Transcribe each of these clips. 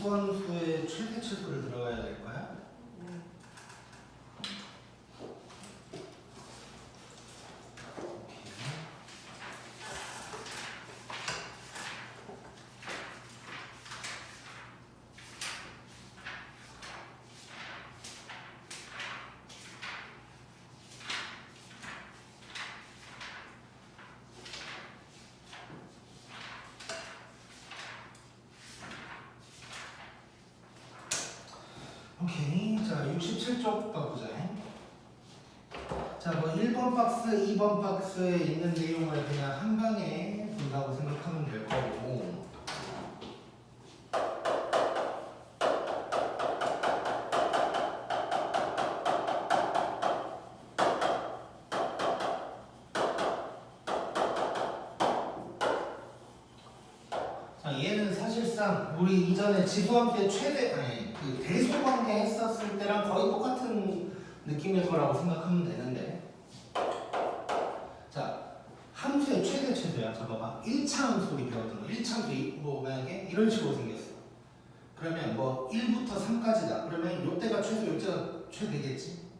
지수함수의 최대 최소를 들어가야 될 거야? 오케이. 자, 67쪽 봐보자. 자, 뭐 1번 박스, 2번 박스에 있는 내용을 그냥 한 방에 본다고 생각하면 될 거고. 자, 얘는 사실상 우리 이전에 지수함수의 최대, 아니, 그 대소관계 했었을 때랑 거의 똑같은 느낌일 거라고 생각하면 되는데, 자, 함수의 최대 최소야. 자, 봐봐. 1차 함수 우리 배웠던 거. 1차 함수 뭐 만약에 이런 식으로 생겼어. 그러면 뭐 1부터 3까지다. 그러면 요때가 최소, 요때가 최대겠지.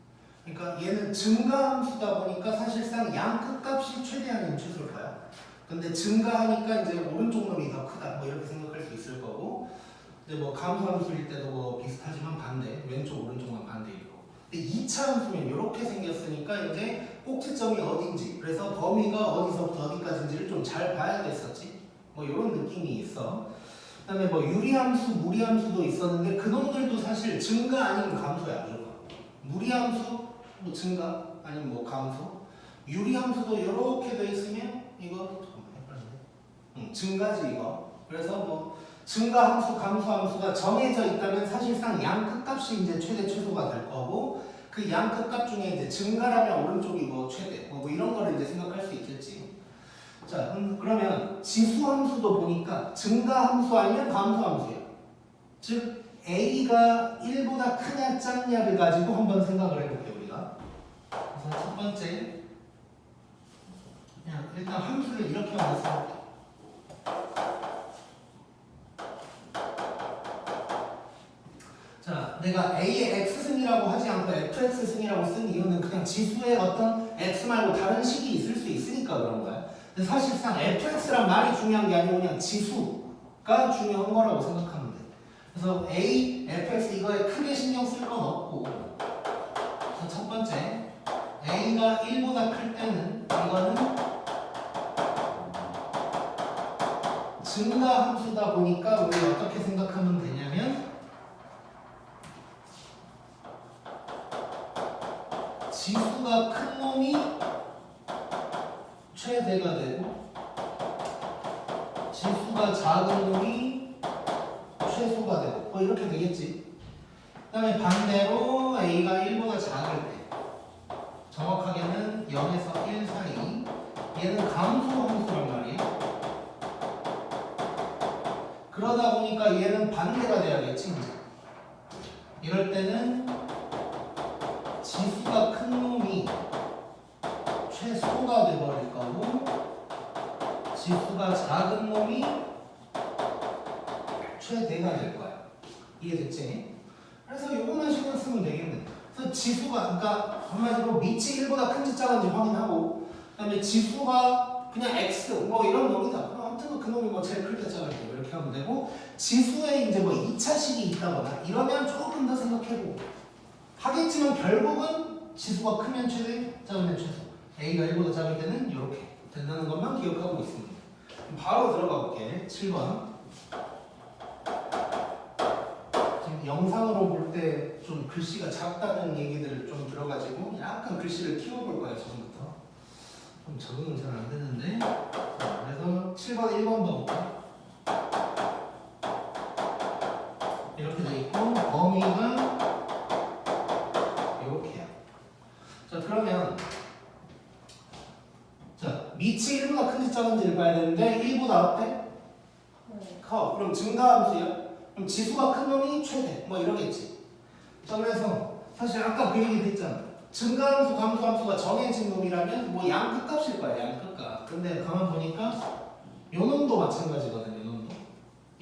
그러니까 얘는 증가함수다 보니까 사실상 양 끝값이 최대 아니면 최소일 거야. 근데 증가하니까 이제 오른쪽 놈이 더 크다. 뭐 이렇게 생각할 수 있을 거고. 근데 뭐 감소함수일 때도 뭐 비슷하지만 반대. 왼쪽 오른쪽만 반대일 거고. 근데 2차 함수면 이렇게 생겼으니까 이제 꼭지점이 어딘지, 그래서 범위가 어디서부터 어디까지인지를 좀 잘 봐야겠었지. 뭐 이런 느낌이 있어. 그다음에 뭐 유리함수, 무리함수도 있었는데 그놈들도 사실 증가 아니면 감소야 무조건. 무리함수 뭐 증가 아니면 뭐 감소. 유리함수도 이렇게 돼 있으면 이거 증가지 이거. 그래서 뭐 증가함수, 감소함수가 정해져 있다면 사실상 양 끝값이 이제 최대 최소가 될 거고, 그 양 끝값 중에 이제 증가라면 오른쪽이 뭐 최대 뭐 이런 거를 이제 생각할 수 있겠지. 자, 그러면 지수함수도 보니까 증가함수 아니면 감소함수야. 즉 A가 1보다 크냐 작냐를 가지고 한번 생각을 해볼게요 우리가. 그래서 첫 번째, 그냥 일단 함수를 이렇게 먼저 써볼게요. 자, 내가 A의 X승이라고 하지 않고 FX승이라고 쓴 이유는 그냥 지수의 어떤 X 말고 다른 식이 있을 수 있으니까 그런 거야. 근데 사실상 FX란 말이 중요한 게 아니고 그냥 지수가 중요한 거라고 생각하면 돼. 그래서 A, FX 이거에 크게 신경 쓸 건 없고, 자, 첫 번째, A가 1보다 클 때는 이거는 증가함수다 보니까 우리 어떻게 생각하면 되냐면 지수가 큰 놈이 최대가 되고 지수가 작은 놈이 최소가 되고 뭐 이렇게 되겠지. 그 다음에 반대로 A가 1보다 작을 때, 정확하게는 0에서 1 사이, 얘는 감소함수란 말이에요. 그러다 보니까 얘는 반대가 돼야겠지 이제. 이럴 때는 지수가 큰 놈이 최소가 돼버릴 거고 지수가 작은 놈이 최대가 될 거야. 이해됐지? 그래서 요거만 신경 쓰면 되겠네. 그래서 지수가, 그러니까 한마디로 밑이 1보다 큰지 작은지 확인하고, 그 다음에 지수가 그냥 X 뭐 이런 놈이다. 그럼 아무튼 그 놈이 뭐 제일 클 때 작을 때 이렇게 하면 되고, 지수에 이제 뭐 2차식이 있다거나 이러면 조금 더 생각해보고 하겠지만 결국은 지수가 크면 최대, 작으면 최소. A가 1보다 작을 때는 이렇게 된다는 것만 기억하고 있습니다. 바로 들어가 볼게. 7번. 지금 영상으로 볼 때 좀 글씨가 작다는 얘기들 좀 들어가지고 약간 글씨를 키워볼 거예요. 지금부터. 좀 적응은 잘 안 되는데. 자, 그래서 7번, 1번 봐볼까? 이렇게 돼 있고 범위가 이렇게야. 자, 그러면 자, 밑이 1보다 큰지 작은지를 봐야 되는데 1보다 어때? 커. 그럼 증가함수야. 그럼 지수가 큰 놈이 최대. 뭐 이러겠지. 자, 그래서 사실 아까 그 얘기도 했잖아. 증가함수, 감소함수가 정해진 놈이라면 뭐 양 끝값일 거야. 양 끝값. 근데 가만 보니까 요 놈도 마찬가지거든. 요 놈도.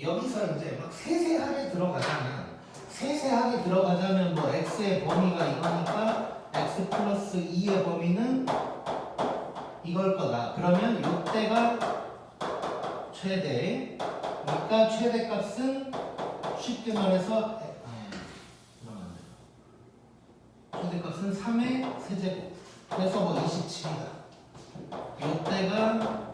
여기서 이제 막 세세하게 들어가자면 뭐 x의 범위가 이거니까 x 플러스 2의 범위는 이걸 거다. 그러면 이때가 최대. 그러니까 최대값은 쉽게 말해서 최대값은 3의 세제곱. 그래서 뭐 27이다. 이때가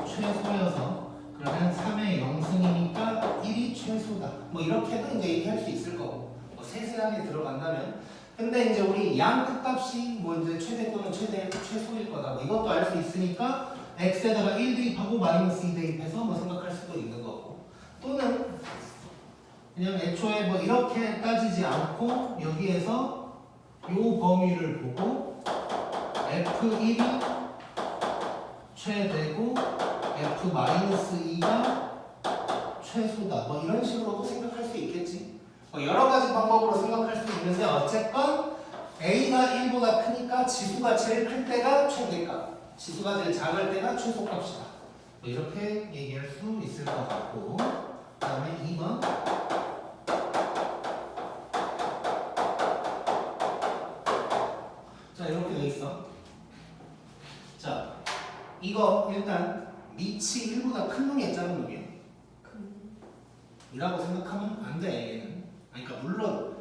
최소여서 그러면 3의 0승이니까 1이 최소다. 뭐 이렇게도 이제 얘기할 수 있을 거고. 뭐 세세하게 들어간다면. 근데 이제 우리 양 끝값이 뭐 이제 최대 또는 최소일 거다. 뭐 이것도 알 수 있으니까 x에다가 1 대입하고 마이너스 2 대입해서 뭐 생각할 수도 있는 거고. 또는 그냥 애초에 뭐 이렇게 따지지 않고 여기에서 요 범위를 보고 f1이 최대고 f-2가 최소다. 뭐 이런 식으로도 생각할 수 있겠지. 뭐 여러 가지 방법으로 생각할 수 있는데 어쨌건 a가 1보다 크니까 지수가 제일 클 때가 최대값, 지수가 제일 작을 때가 최소값이다. 뭐 이렇게 얘기할 수 있을 것 같고, 그 다음에 2번. 자, 이렇게 돼 있어. 자, 이거 일단 밑이 1보다 큰 놈이 작은 놈이야. 이라고 생각하면 안 돼, 얘는. 그러니까 물론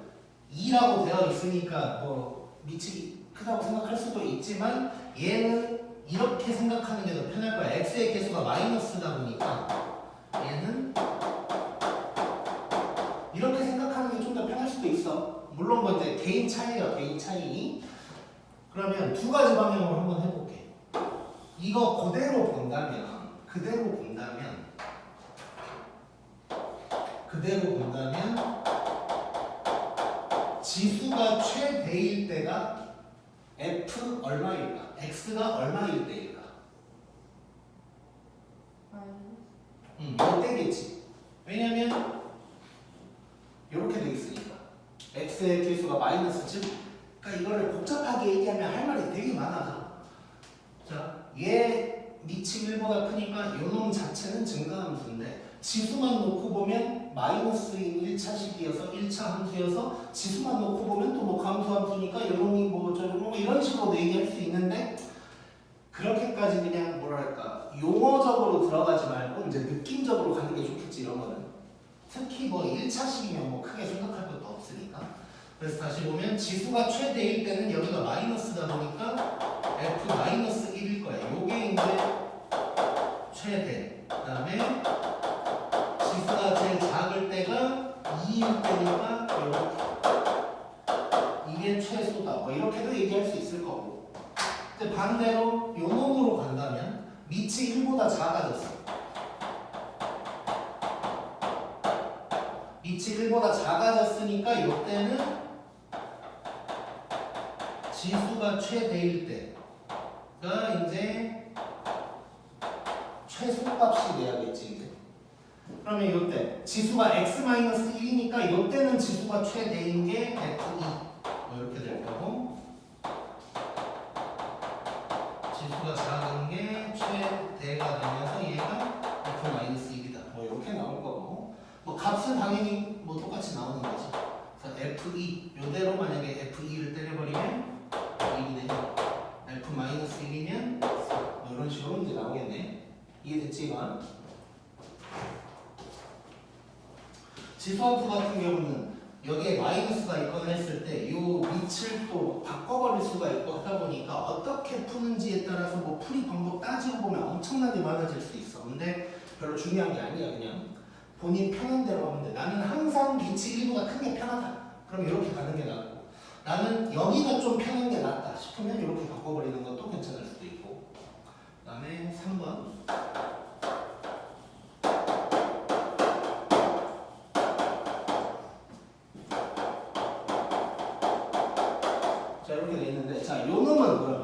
2라고 되어 있으니까 뭐 밑이 크다고 생각할 수도 있지만 얘는 이렇게 생각하는 게 더 편할 거야. x의 개수가 마이너스다 보니까 얘는 이렇게 생각하는 게 좀 더 편할 수도 있어. 물론 뭐 이제 개인 차이야, 개인 차이. 그러면 두 가지 방향으로 한번 해볼게. 이거 그대로 본다면 지수가 최대일 때가 f 얼마일까? x가 얼마일 때일까? 이때겠지. 왜냐면 이렇게 돼 있으니까 x의 개수가 마이너스 즉 그러니까 이거를 복잡하게 얘기하면 할 말이 되게 많아져. 자, 얘 밑이 1보다 크니까 요놈 자체는 증가함수인데 지수만 놓고 보면 마이너스인 1차식이어서 1차 함수여서 지수만 놓고 보면 또 뭐 감수함수니까 요놈이 뭐 저놈 뭐 이런 식으로 얘기할 수 있는데 그렇게까지 그냥 뭐랄까 용어적으로 들어가지 말고 이제 느낌적으로 가는 게 좋겠지 이런 거는. 특히 뭐 1차식이면 뭐 크게 생각할 것도 없으니까. 그래서 다시 보면 지수가 최대일 때는 여기가 마이너스다 보니까 f-1일 거예요. 요게 이제 최대. 그 다음에 지수가 제일 작을 때가 2일 때니까 이게 최소다. 뭐 이렇게도 얘기할 수 있을 거고. 근데 반대로 요 놈으로 간다면 밑이 1보다 작아졌어. 밑이 1보다 작아졌으니까 이때는 지수가 최대일 때가 이제 최소값이 돼야겠지 이제. 그러면 이때 지수가 x-1이니까 이때는 지수가 최대인 게 f2 뭐 이렇게 될 거고 지수가 작은 게 최대가 되면서 얘가 f-1이다. 뭐 이렇게 나올 거고 뭐 값은 당연히 뭐 똑같이 나오는 거지. 그래서 f2 요대로 만약에 f2를 때려버리면 1이 되죠. f-1이면 뭐 이런 식으로 이제 나오겠네. 이해됐지 이건? 지수함수 같은 경우는 여기에 마이너스가 있거나 했을 때 이 밑을 또 바꿔버릴 수가 있고 하다 보니까 어떻게 푸는지에 따라서 뭐 풀이 방법 따지고 보면 엄청나게 많아질 수 있어. 근데 별로 중요한 게 아니야. 그냥 본인 편한 대로 하면 돼. 나는 항상 밑이 1보다 큰 게 편하다. 그럼 이렇게 가는 게 낫고 나는 여기가 좀 편한 게 낫다 싶으면 이렇게 바꿔버리는 것도 괜찮을 수도 있고. 그 다음에 3번. 자 이렇게 돼 있는데 자 요 놈은 그러면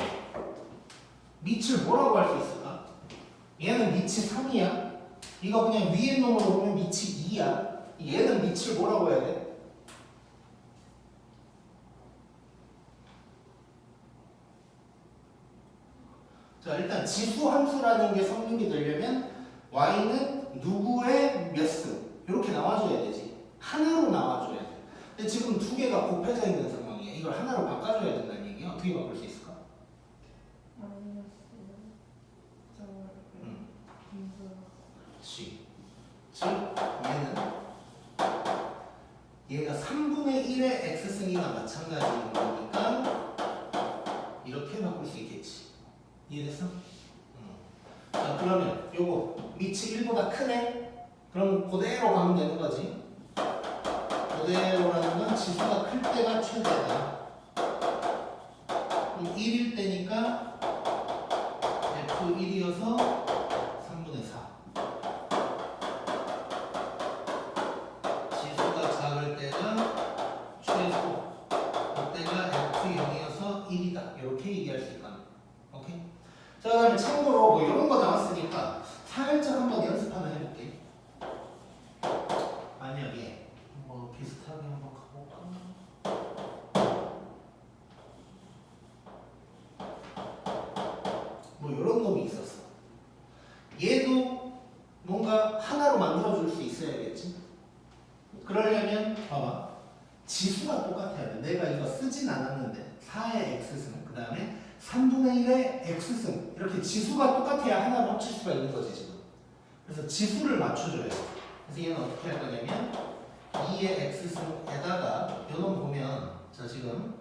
밑을 뭐라고 할 수 있을까? 얘는 밑이 3이야. 이거 그냥 위에 놈으로 보면 밑이 2야. 얘는 밑을 뭐라고 해야 돼? 자 일단 지수 함수라는 게 성립이 되려면 y는 누구의 몇 승 이렇게 나와줘야 되지. 하나로 나와줘야 돼. 근데 지금 두 개가 곱해져 있는 상황이야. 이걸 하나로 바꿔줘야 된다는 얘기야. 어떻게 바꿀 수 있을까? 그렇지. 즉 얘가 3분의 1의 x승이나 마찬가지인 거니까 이렇게 바꿀 수 있겠지. 이해됐어? 자, 그러면 요거 밑이 1보다 크네? 그럼 그대로 가면 되는 거지. 그대로라는 건 지수가 클 때가 최대다. 그럼 1일 때니까 F1이어서 3분의 4. 지수가 작을 때가 최소. 그때가 F0이어서 1이다. 이렇게 얘기할 수 있다. 오케이? 자, 그 다음에 참고로 뭐 이런 거 나왔으니까 살짝 한번 연습 하나 해볼게. 만약에 뭐 비슷하게 한번 가볼까? 뭐 이런 놈이 있었어. 얘도 뭔가 하나로 만들어줄 수 있어야겠지? 그러려면 봐봐. 지수가 똑같아야 돼. 내가 이거 쓰진 않았는데 4의 x승, 그 다음에 3분의 1의 x승 이렇게 지수가 똑같아야 하나로 합칠 수가 있는 거지 지금. 그래서 지수를 맞춰줘야 돼. 그래서 얘는 어떻게 할 거냐면 2의 x승에다가 이런 보면 자 지금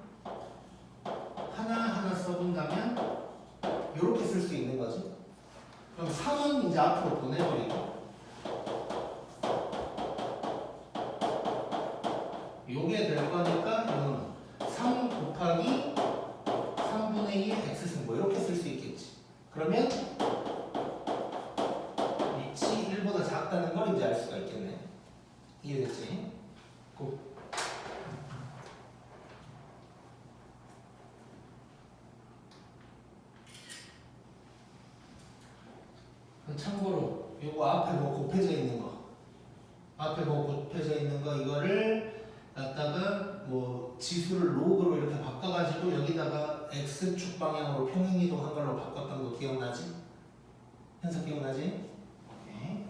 하나하나 써본다면 이렇게 쓸 수 있는 거지. 그럼 3은 이제 앞으로 보내버리고 요게 될 거니까 이거는 3 곱하기 3분의 2의 x승 뭐 이렇게 쓸 수 있겠지. 그러면 밑이 1보다 작다는 걸 이제 알 수가 있겠네. 이해됐지? 고. 참고로 요거 앞에 뭐 곱해져 있는 거 이거를 갖다가 뭐 지수를 로그로 이렇게 바꿔가지고 여기다가 x축 방향으로 평행이동한 걸로 바꿨던 거 기억나지? 현석 기억나지? 오케이.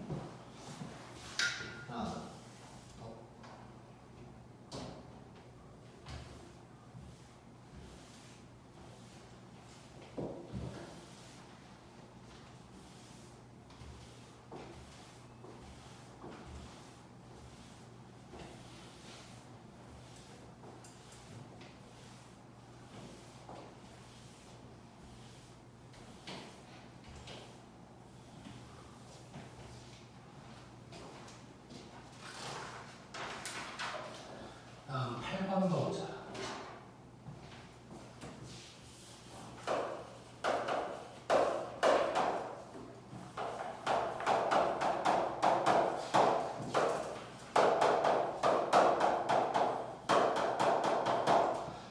다음 8번 보자.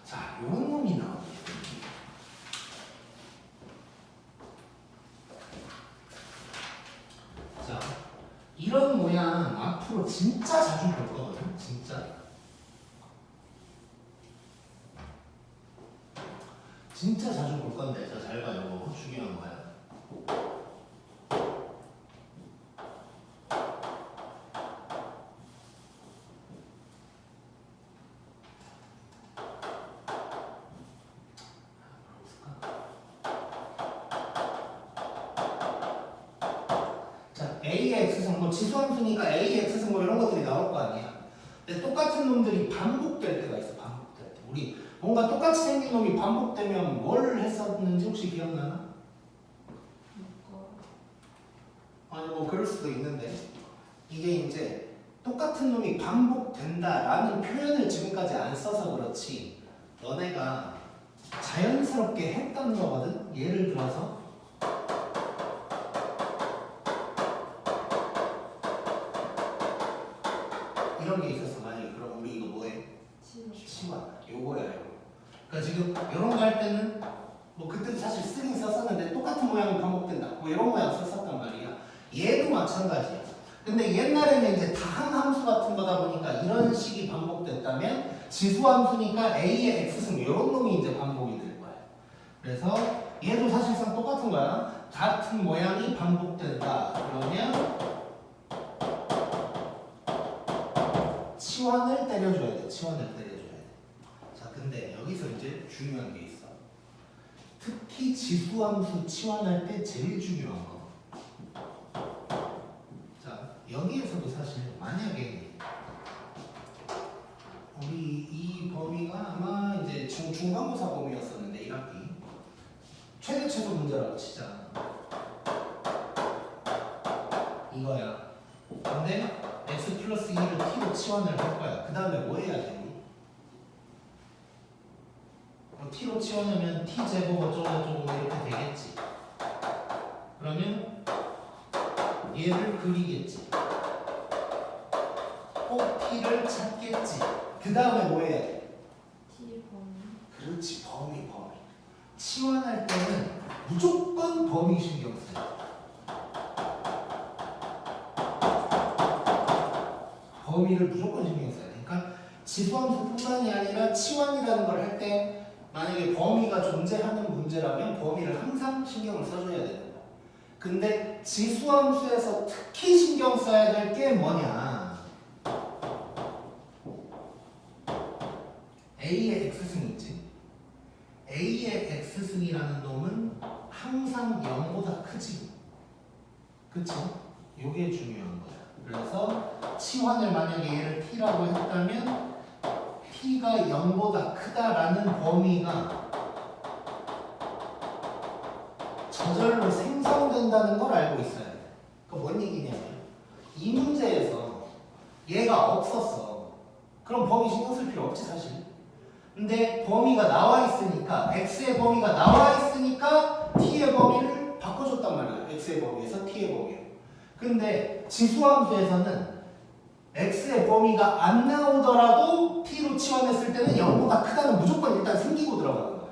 자, 요런 놈이 나오네. 자, 이런 모양 앞으로 진짜 자주 볼 거거든. 진짜 자주 볼 건데, 자, 잘 봐요. 중요한 거야. 자, A의 X승, 뭐 지수함수니까 A의 X승 뭐 이런 것들이 나올 거 아니야. 근데 똑같은 놈들이 반복될 때가 있어, 반복될 때. 우리 뭔가 똑같이 생긴 놈이 반복되면 뭘 했었는지 혹시 기억나나? 아니 뭐 그럴 수도 있는데 이게 이제 똑같은 놈이 반복된다라는 표현을 지금까지 안 써서 그렇지 너네가 자연스럽게 했던 거거든. 예를 들어서 이런 게 있었어. 만약에 그럼 우리 이거 뭐해? 치마. 요거야 요거. 그러니까 지금 이런 거 할 때는 뭐 그때도 사실 쓰긴 썼었는데 똑같은 모양이 반복된다. 뭐 이런 모양 썼었단 말이야. 얘도 마찬가지야. 근데 옛날에는 이제 다항 함수 같은 거다 보니까 이런 식이 반복됐다면 지수 함수니까 A의 X승 이런 놈이 이제 반복이 될 거야. 그래서 얘도 사실상 똑같은 거야. 같은 모양이 반복된다. 그러면 치환을 때려줘야 돼. 치환을 때려줘야 돼. 자, 근데 여기서 이제 중요한 게 있어. 특히 지수함수 치환할 때 제일 중요한 거. 자, 여기에서도 사실 만약에 우리 이 범위가 아마 이제 중간고사 범위였었는데 1학기 최대 최소 문제라고 치자. 이거야. 근데 x 플러스 2를 t로 치환을 할 거야. 그 다음에 뭐 해야 되니? t로 치환하면 t 제곱 어쩌고저쩌고 이렇게 되겠지. 그러면 얘를 그리겠지. 꼭 t를 찾겠지. 그 다음에 뭐 해야 돼? T 범위. 그렇지, 범위. 치환할 때는 무조건 범위 신경 써요. 범위를 무조건 신경 써야 돼. 그러니까 지수함수뿐만이 아니라 치환이라는 걸 할 때 만약에 범위가 존재하는 문제라면 범위를 항상 신경을 써줘야 되는 거야. 근데 지수함수에서 특히 신경 써야 될 게 뭐냐? A의 X승 있지? A의 X승이라는 놈은 항상 0보다 크지. 그치? 요게 중요한 거야. 그래서 치환을 만약에 얘를 t라고 했다면 t가 0보다 크다라는 범위가 저절로 생성된다는 걸 알고 있어야 돼. 그러니까 뭔 얘기냐면 이 문제에서 얘가 없었어. 그럼 범위 신경 쓸 필요 없지 사실. 근데 범위가 나와 있으니까 x의 범위가 나와 있으니까 t의 범위를 바꿔줬단 말이야. x의 범위에서 t의 범위로. 근데 지수함수에서는 x의 범위가 안 나오더라도 t로 치환했을 때는 0보다 크다는 무조건 일단 생기고 들어가는 거야.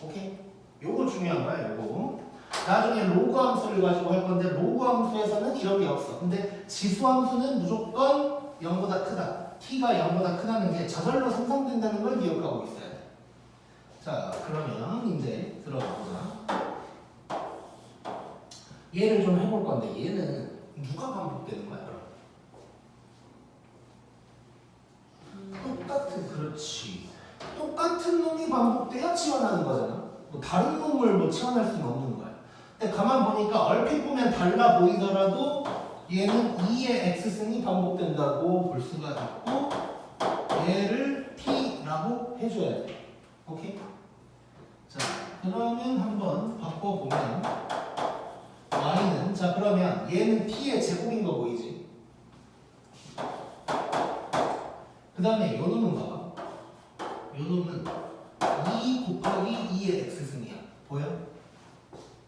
오케이? 요거 중요한 거야. 요거. 나중에 로그 함수를 가지고 할 건데 로그 함수에서는 이런 게 없어. 근데 지수함수는 무조건 0보다 크다. t가 0보다 크다는 게 저절로 생성된다는 걸 기억하고 있어야 돼. 자, 그러면 이제 들어가 보자. 얘를 좀 해볼 건데 얘는 누가 반복되는 거야? 그럼 똑같은, 그렇지. 똑같은 놈이 반복돼야 치환하는 거잖아. 뭐 다른 놈을 뭐 치환할 수는 없는 거야. 근데 가만 보니까 얼핏 보면 달라 보이더라도 얘는 2의 x승이 반복된다고 볼 수가 있고 얘를 t라고 해줘야 돼. 오케이? 자, 그러면 한번 바꿔보면 y는, 자 그러면 얘는 t의 제곱인 거 보이지? 그 다음에 요 놈은 봐봐. 요 놈은 2 곱하기 2의 x승이야. 보여?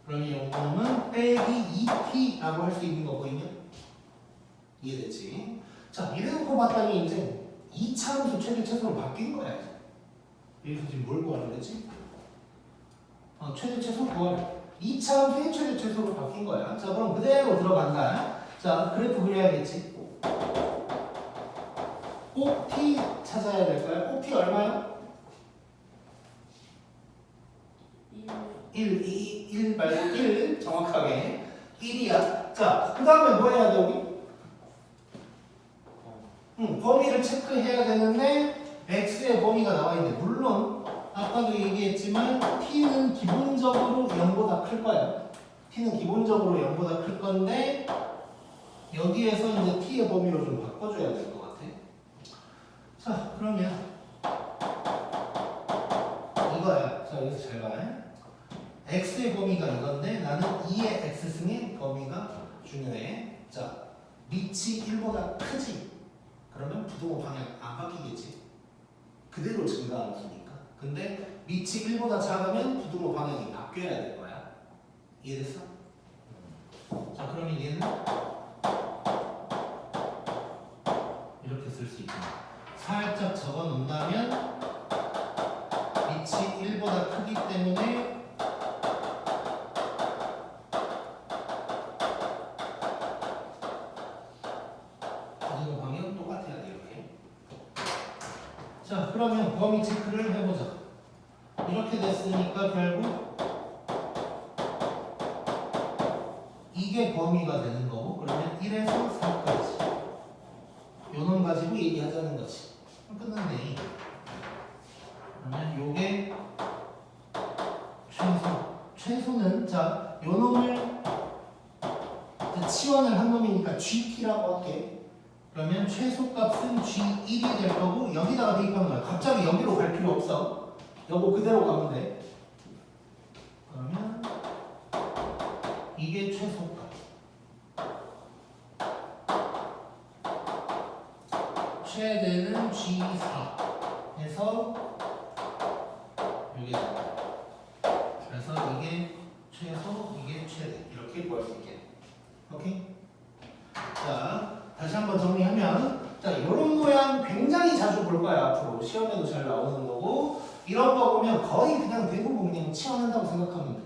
그러면 요 놈은 빼기 2t라고 할 수 있는 거 보이냐? 이해됐지? 자, 이래놓고 봤더니 이제 2차 함수 최대 최소로 바뀐 거야. 여기서 지금 뭘 구하는 거지? 최대 최소 구하래. 2차 함수의 최대 최소로 바뀐 거야. 자, 그럼 그대로 들어간다. 자, 그래프 그려야겠지? 꼭 t 찾아야 될 거야. 꼭 t 얼마야? 1 말고 1 정확하게 1이야. 자, 그 다음에 뭐 해야 돼 우리? 범위를 체크해야 되는데 x의 범위가 나와 있는데 물론 아까도 얘기했지만 t는 기본적으로 0보다 클 거야. t는 기본적으로 0보다 클 건데 여기에서 이제 t의 범위로 좀 바꿔줘야 될 것 같아. 자, 그러면 이거야. 자, 여기서 잘 봐. x의 범위가 이건데 나는 2의 x승의 범위가 중요해. 자, 밑이 1보다 크지? 그러면 부동호 방향 안 바뀌겠지? 그대로 증가함수니까. 근데 밑이 1보다 작으면 부동호 방향이 바뀌어야 될 거야. 이해됐어? 자, 그러면 얘는 이렇게 쓸 수 있구나. 살짝 적어 놓는다면 밑이 1보다 크기 때문에 부동호 방향 똑같아야 돼. 이렇게. 자, 그러면 범위 체크를 해보자. 이렇게 됐으니까 결국 이게 범위가 되는 거고, 그러면 1에서 4까지 요 놈 가지고 얘기하자는 거지. 끝났네. 그러면 요게 최소는 자, 요 놈을 치환을 한 놈이니까 GT라고 할게. 그러면 최소값은 G1이 될 거고 여기다가 대입하는 거야. 갑자기 여기로 갈 필요 없어. 요거 그대로 가면 돼. 그러면 이게 최소값. 최대는 G4 해서 이게 그래서 이게 최소, 이게 최대 이렇게 구할 수 있게. 오케이? 자, 다시 한번 정리하면 자, 이런 모양 굉장히 자주 볼 거야. 앞으로 시험에도 잘 나오는 거고 이런 거 보면 거의 그냥 대부분 그냥 치환한다고 생각하면 돼.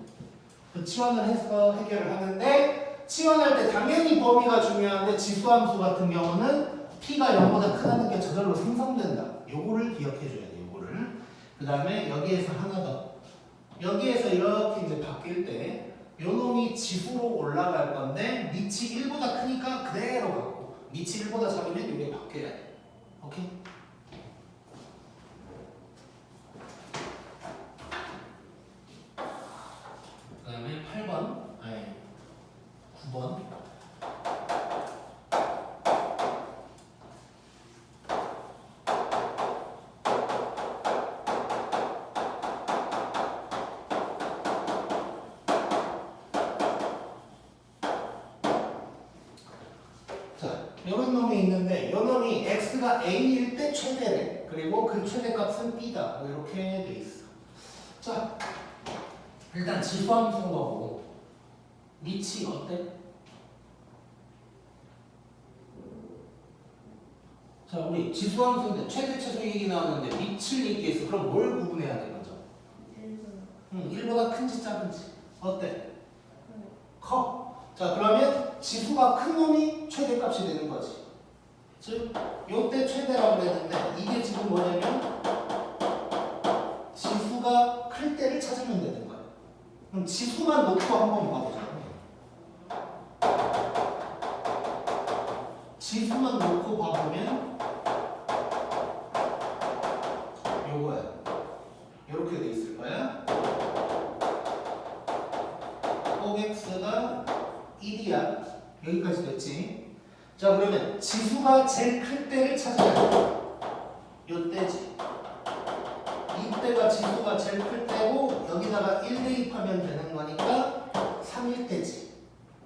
그 치환을 해서 해결을 하는데 치환할 때 당연히 범위가 중요한데 지수함수 같은 경우는 t가 0보다 크다는 게 저절로 생성된다. 요거를 기억해 줘야 돼. 요거를. 그 다음에 여기에서 하나 더. 여기에서 이렇게 이제 바뀔 때 요 놈이 지수로 올라갈 건데 밑이 1보다 크니까 그대로 가고 밑이 1보다 작으면 이게 바뀌어야 돼. 오케이? 그 다음에 8번 아니 9번 이런 놈이 있는데 이 놈이 x가 a일 때 최대래. 그리고 그 최대값은 b다. 뭐 이렇게 돼 있어. 자, 일단 지수함수인 거고 밑이 어때? 자, 우리 지수함수인데 최대 최소 얘기 나왔는데 밑을 얘기했어. 그럼 뭘 구분해야 돼 먼저? 1보다 큰지 작은지. 어때? 커. 자, 그러면 지수가 큰 놈이 최대값이 되는 거지. 즉, 요때 최대라고 그랬는데 이게 지금 뭐냐면 지수가 클 때를 찾으면 되는 거야. 그럼 지수만 놓고 한번 봐보자. 지수만 놓고 봐보면 요거야. 요렇게 돼 있을 거야. 꼭 x가 1이야. 여기까지 됐지? 자, 그러면 지수가 제일 클 때를 찾아야 돼. 요때지. 이때가 지수가 제일 클 때고 여기다가 1 대입하면 되는 거니까 3일 때지.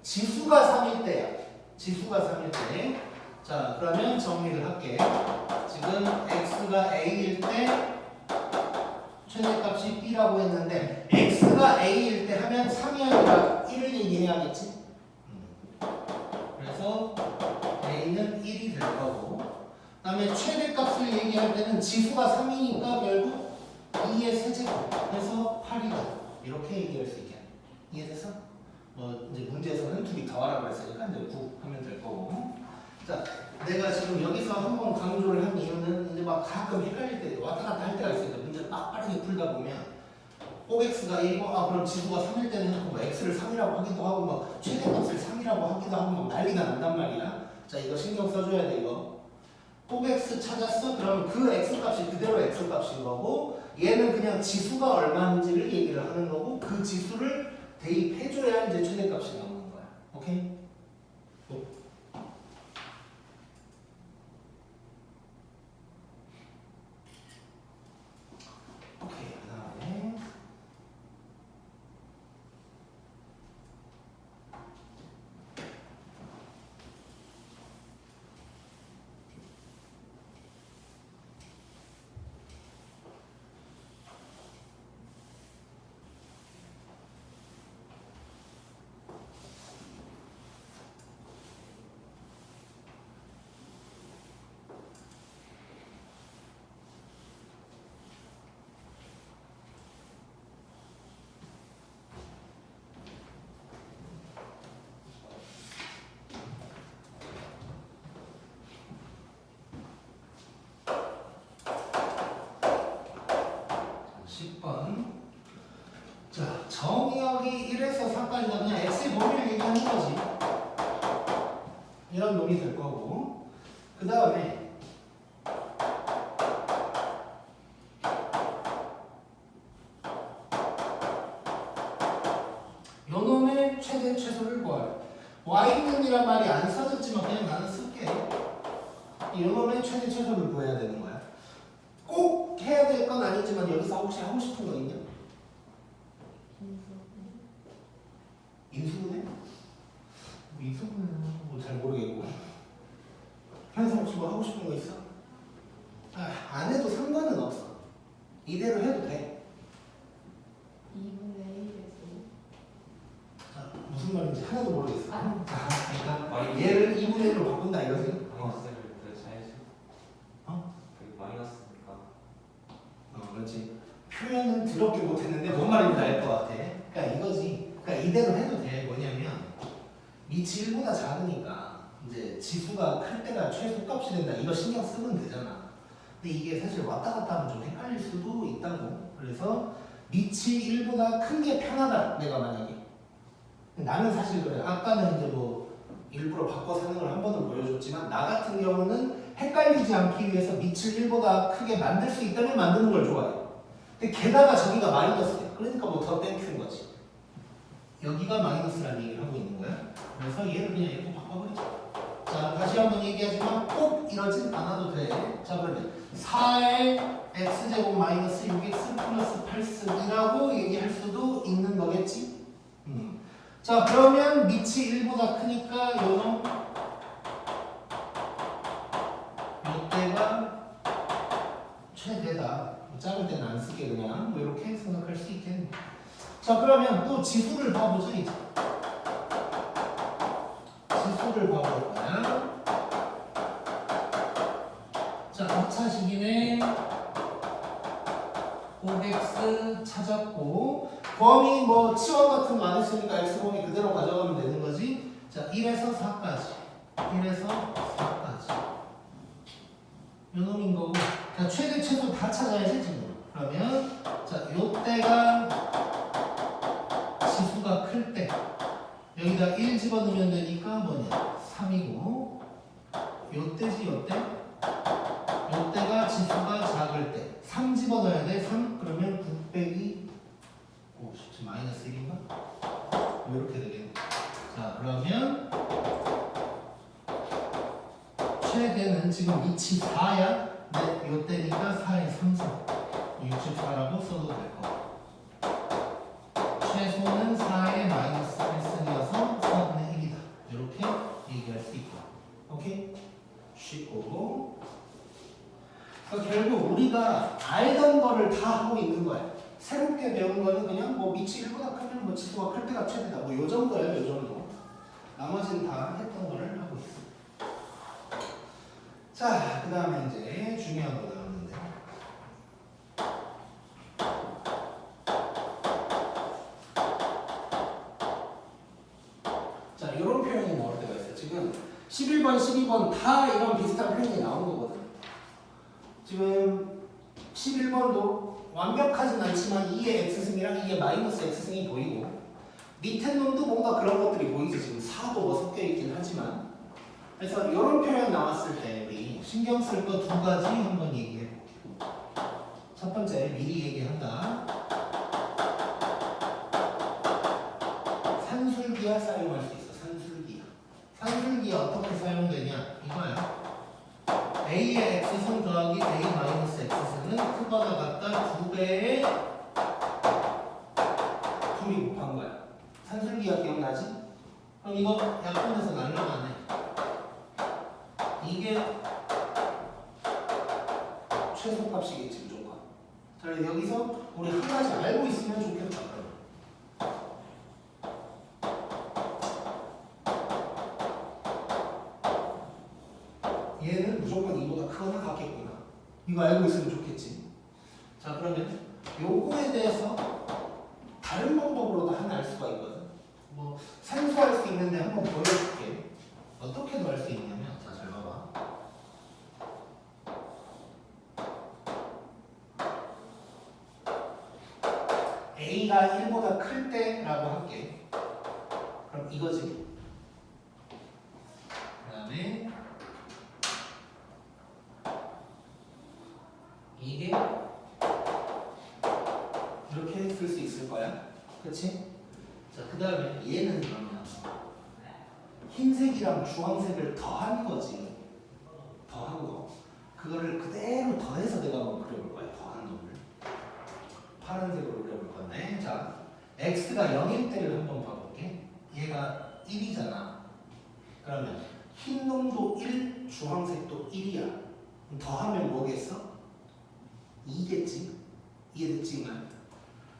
지수가 3일 때야. 지수가 3일 때. 자, 그러면 정리를 할게. 지금 x가 a일 때 최대값이 b라고 했는데 x가 a일 때 하면 3이 아니라 1을 얘기해야겠지? 그래서 a는 1이 될 거고 그 다음에 최대값을 얘기할 때는 지수가 3이니까 결국 2의 세제곱 해서 8이다. 이렇게 얘기할 수 있게. 이해됐어? 뭐 이제 문제에서는 둘이 더하라고 했으니까 이제 9 하면 될 거고. 자, 내가 지금 여기서 한번 강조를 한 이유는 이제 막 가끔 헷갈릴 때 왔다 갔다 할 때가 있으니까 문제를 막 빠르게 풀다 보면 꼭 x가 1이고 그럼 지수가 3일 때는 뭐 x를 3이라고 하기도 하고 막 최대값을 3이라고 하기도 하고 막 난리가 난단 말이야. 자, 이거 신경 써줘야 돼. 이거 꼭 x 찾았어? 그러면 그 x값이 그대로 x값인 거고 얘는 그냥 지수가 얼마인지를 얘기를 하는 거고 그 지수를 대입해줘야 이제 최대값이 나오는 거야. 오케이? 오케이, 그 다음에 10번. 자, 정의역이 1에서 4까지 그냥 x의 범위를 얘기하는 거지. 이런 놈이 될 거고. 그 다음에 y는이란 말이 안 써졌지만 그냥 나는 쓸게. 이놈의 최대 최소를 구해야 되는 거야. 꼭 해야 될 건 아니지만 여기서 혹시 하고 싶은 거 있냐? 인수분해? 인수분해는 뭐 잘 모르겠고. 현상 혹시 뭐 하고 싶은 거 있어? 안 해도 상관은 없어. 이대로 해도 돼. 2분의 1에서 무슨 말인지 하나도 모르겠어. 그러니까 얘를 2분의 1로 바꾼다 이거지? 마이너스를 잘해서 마이너스니까 그렇지. 표현은 더럽게 못했는데 뭔 말인지 알 것 같아. 그러니까 이거지. 그러니까 이대로 해도 돼. 뭐냐면 밑이 1보다 작으니까 이제 지수가 클 때가 최소값이 된다. 이거 신경 쓰면 되잖아. 근데 이게 사실 왔다 갔다 하면 좀 헷갈릴 수도 있다고. 그래서 밑이 1보다 큰 게 편하다. 내가 만약에. 나는 사실 그래. 아까는 이제 뭐 일부러 바꿔 사는 걸 한 번은 보여줬지만 나 같은 경우는 헷갈리지 않기 위해서 밑을 1보다 크게 만들 수 있다면 만드는 걸 좋아해. 근데 게다가 저기가 마이너스야. 그러니까 뭐 더 땡큐인 거지. 여기가 마이너스라는 얘기를 하고 있는 거야. 그래서 얘를 그냥 이렇게 바꿔버리자. 자, 다시 한번 얘기하지만 꼭 이러진 않아도 돼. 자, 그러면 4의 x제곱 마이너스 6x 플러스 8승이라고 얘기할 수도 있는 거겠지? 자, 그러면 밑이 1보다 크니까 요놈 요때가 최대다. 작을 때는 안 쓸게 그냥. 뭐 이렇게 생각할 수 있겠네. 자, 그러면 또 지수를 봐보자 이제. 지수를 봐볼 거야. 자, 2차식이네. 5x 찾았고 범위 뭐 치환 같은 거 안 했으니까 x범위 그대로 가져가면 되는 거지. 자, 1에서 4까지 1에서 4까지 요 놈인 거고. 자, 최대 최소 다 찾아야지 지금. 그러면 자, 요때가 지수가 클 때 여기다 1 집어넣으면 되니까 뭐냐 3이고 요때지 요때 요때가 지수가 작을 때 3 집어넣어야 돼. 3 그러면 9 빼기 지금 마이너스 1인가? 이렇게 되겠네. 자, 그러면 최대는 지금 밑이 4야. 네, 요때니까 4의 3승 64라고 써도 될 거. 최소는 4의 마이너스 1승이어서 4분의 1이다. 이렇게 얘기할 수 있고. 오케이? 쉽고. 그러니까 결국 우리가 알던 거를 다 하고 있는 거야. 새롭게 배운 거는 그냥 뭐 밑이 1보다 크면 뭐 지수가 클 때가 최대다. 뭐 요 정도야, 요 정도. 나머지는 다 했던 거를 하고 있어. 자, 그 다음에 이제 중요한 거 나오는데. 자, 이런 표현이 나올 때가 있어요. 지금 11번, 12번 다 이런 비슷한 표현이 나온 거거든. 지금 11번도 완벽하진 않지만 2의 x승이랑 2의 마이너스 x승이 보이고 밑에 놈도 뭔가 그런 것들이 보이지. 지금 4도 뭐 섞여 있긴 하지만. 그래서 이런 표현 나왔을 때 우리 신경 쓸 거 두 가지 한번 얘기해 볼게요. 첫 번째 미리 얘기한다. 산술기가 사용할 수 있어. 산술기가. 산술기가 어떻게 사용되냐 이거야. a의 x승 더하기 a 마이너스 x승은 크거나 같다 2배의 2이 곱한 거야. 산술기가 기억나지? 그럼 이거 약분해서 날라가네. 이게 최소값이겠지 무조건. 자, 여기서 우리 한 가지 알고 있으면 좋겠다. 얘는 무조건 이보다 크거나 같겠구나. 이거 알고 있으면 좋겠지. 자, 그러면 요거에 대해서 다른 방법으로도 하나 알 수가 있거든. 뭐 생소할 수 있는데 한번 보여줄게. 어떻게도 할 수 있냐면, 자, 잘 봐봐. a가 1보다 클 때라고 할게. 그럼 이거지. 그 다음에 이게 이렇게 쓸 수 있을 거야. 그렇지? 자, 그 다음에 얘는 그러면 흰색이랑 주황색을 더한 거지. 더한 거. 그거를 그대로 더해서 내가 한번 그려볼 거야. 더한 놈을. 파란색으로 그려볼 건데, 자, x가 0일 때를 한번 봐볼게. 얘가 1이잖아. 그러면 흰 놈도 1, 주황색도 1이야. 더하면 뭐겠어? 2겠지? 이해됐지?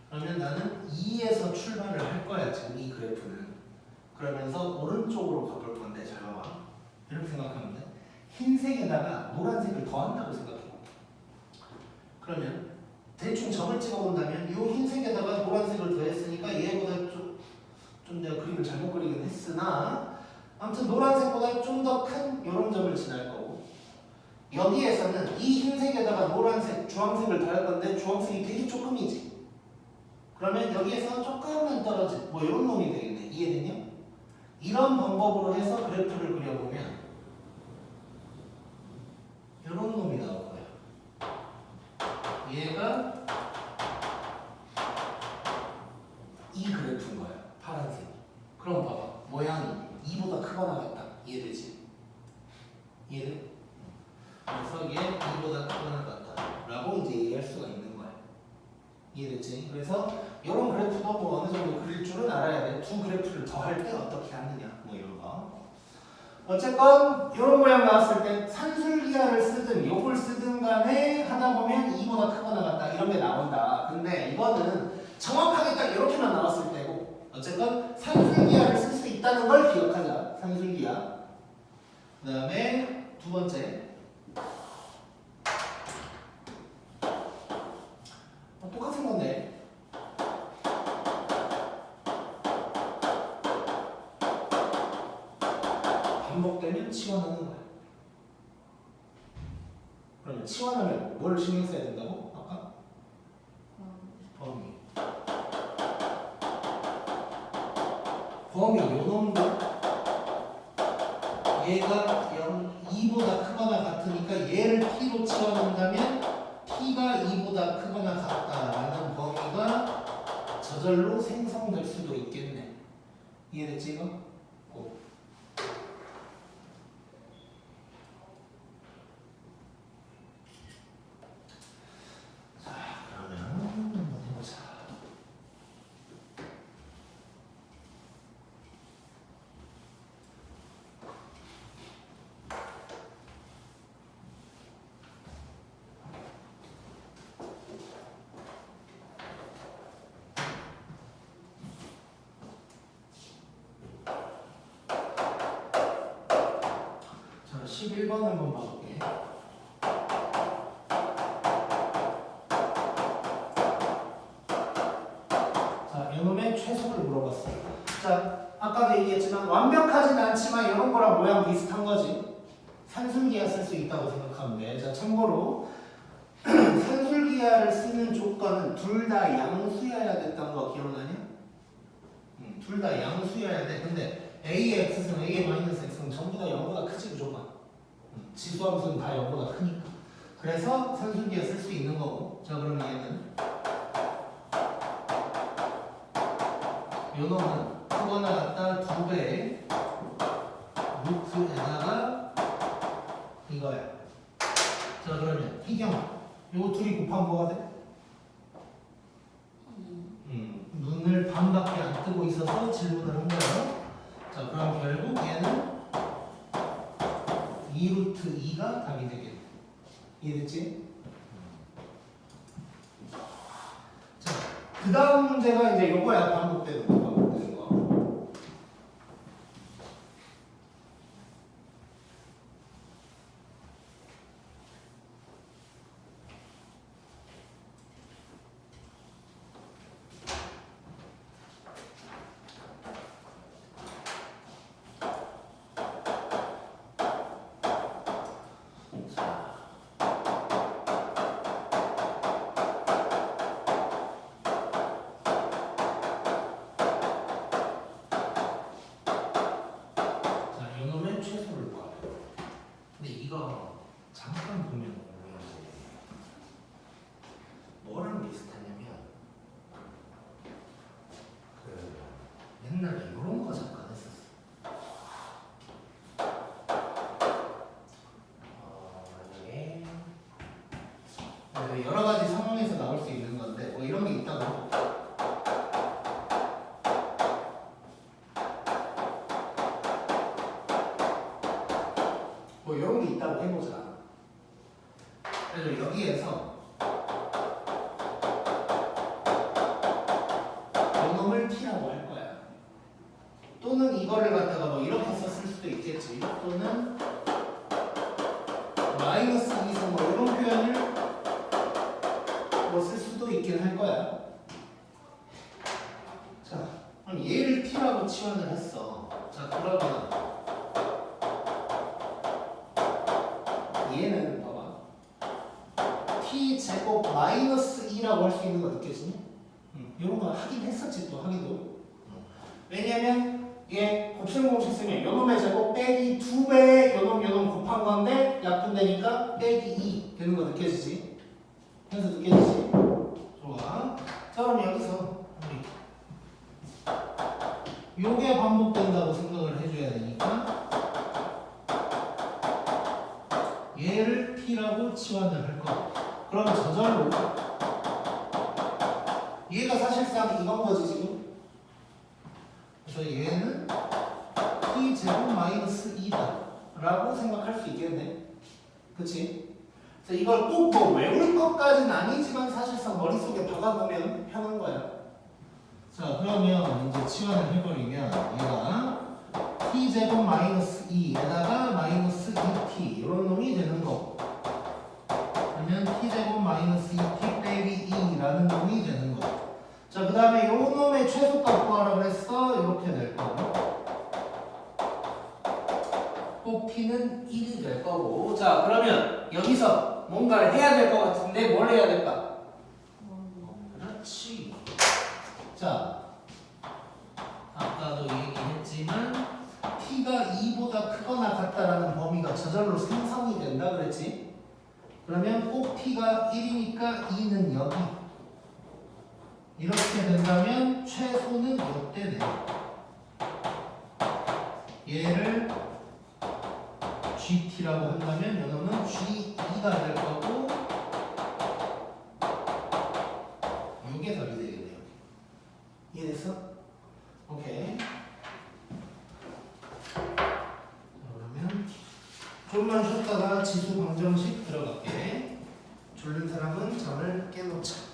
그러면 나는 2에서 출발을 할 거야, 지금 이 그래프는. 그러면서 오른쪽으로 가볼 건데, 잘 봐봐. 이렇게 생각하면 돼. 흰색에다가 노란색을 더한다고 생각해. 그러면 대충 점을 찍어본다면 이 흰색에다가 노란색을 더했으니까 얘보다 좀 내가 그림을 잘못 그리긴 했으나 아무튼 노란색보다 좀 더 큰 이런 점을 지날 거고, 여기에서는 이 흰색에다가 노란색, 주황색을 더할 건데 주황색이 되게 조금이지. 그러면 여기에서 조금만 떨어진 뭐 이런 놈이 되겠네. 이해되냐? 이런 방법으로 해서 그래프를 그려보면 이런 놈이 나올 거야. 얘가 이 그래프인 거야. 파란색. 그럼 봐봐. 모양이 2보다 크거나 같다. 이해되지? 이해돼? 그래서 얘 2보다 크거나 같다 라고 이제 얘기할 수가 있는 거야. 이해됐지? 그래서 이런 그래프도 뭐 어느 정도 그릴 줄은 알아야 돼. 두 그래프를 더할 때 어떻게 하느냐 뭐 이런 거. 어쨌건 이런 모양 나왔을 때 산술기하를 쓰든 요걸 쓰든 간에 하다 보면 2보다 크거나 같다 이런 게 나온다. 근데 이거는 정확하게 딱 이렇게만 나왔을 때고, 어쨌건 산술기하를 쓸 수 있다는 걸 기억하자. 산술기하. 그 다음에 두 번째, 똑같은 건데 반복되면 치환하는 거야. 그러면 치환하면 뭘 신경 써야 된다고? 아까? 범위. 범위 요놈도 얘가 2보다 크거나 같으니까 얘를 t로 치환한다면 t가 2보다 크거나 같다라는 범위가 저절로 생성될 수도 있겠네. 이해됐지 이거? 자, 그러면 한번 해보자. 자, 11번 한번 봐볼게. 자, 이놈의 최소를 물어봤어. 자, 아까도 얘기했지만 완벽하진 않지만 이런 거랑 모양 비슷한 거지. 산술기하 쓸 수 있다고 생각하면 돼. 자, 참고로 산술기하를 쓰는 조건은 둘 다 양수여야 됐던 거 기억나냐? 둘 다 양수여야 돼. 근데 A의 X승, A의 마이너스 X승 전부 다 0보다 크지 무조건. 지수함수는 다 0보다 크니까. 그래서 산술기하 쓸 수 있는 거고. 자, 그럼 얘는 요 놈은 크거나 같다 2배의 루트에다가 이거야. 자, 그러면 희경 요거 둘이 곱하면 뭐가 돼? 눈을 반밖에 안 뜨고 있어서 질문을 한 거야. 자, 그럼 결국 얘는 2루트 2가 답이 되겠네. 이해됐지? 자, 그 다음 문제가 이제 요거야. 반복되는 거. 반복되는 거. 잠깐 보면 뭐랑 비슷하냐면 그 옛날에 이런 거 잠깐 했었어. 뭐 여러 가지 상황에서 나올 수 있는 건데 뭐 이런 게 있다고 해볼까? 뭐 이런 게 있다고 해보자. 그래서 여기에서 요놈을 t라고 할 거야. 또는 이거를 갖다가 뭐 이렇게 썼을 수도 있겠지. 또는 마이너스 2성 뭐 이런 표현을 뭐 쓸 수도 있긴 할 거야. 자, 그럼 얘를 t라고 치환을 했어. 자, 그러면 얘는 봐봐. t 제곱 마이너스 2라고 할 수 있는 거 느껴지니? 이런 거 하긴 했었지 또 하기도. 왜냐면 얘 곱셈 공식 쓰면 요놈의 제곱 빼기 2배 요놈 곱한 건데 약분되니까 빼기 2 되는 거 느껴지지? 그래서 느껴지지? 좋아. 자 그럼 여기서 우리 요게 반복된다고 생각을 해줘야 되니까 얘를 t라고 치환을 할 거고 그럼 저절로 얘가 사실상 이건 거지 지금. 그래서 얘는 t 제곱 마이너스 2다 라고 생각할 수 있겠네. 그치? 그래서 이걸 꼭 뭐 외울 것까지는 아니지만 사실상 머릿속에 박아보면 편한 거야. 자 그러면 이제 치환을 해버리면 얘가 t 제곱 마이너스 2에다가 마이너스 2t 이런 놈이 되는 거고 그러면 t 제곱 마이너스 2t 빼기 2라는 놈이 되는 거고 자 그 다음에 요 놈의 최소값 구하라 그랬어. 이렇게 될 거고 꼭 t는 1이 될 거고 자 그러면 여기서 뭔가를 해야 될 것 같은데 뭘 해야 될까? 그렇지. 자 아까도 얘기했지만 t가 2보다 크거나 같다라는 범위가 저절로 생성이 된다 그랬지? 그러면 꼭 t가 1이니까 2는 여기 이렇게 된다면 최소는 이때 돼. 얘를 GT라고 한다면 요놈은 G2가 될 거고 요게 답이 되겠네요. 이해됐어? 오케이. 그러면 좀만 쉬었다가 지수 방정식 들어갈게. 졸린 사람은 잠을 깨놓자.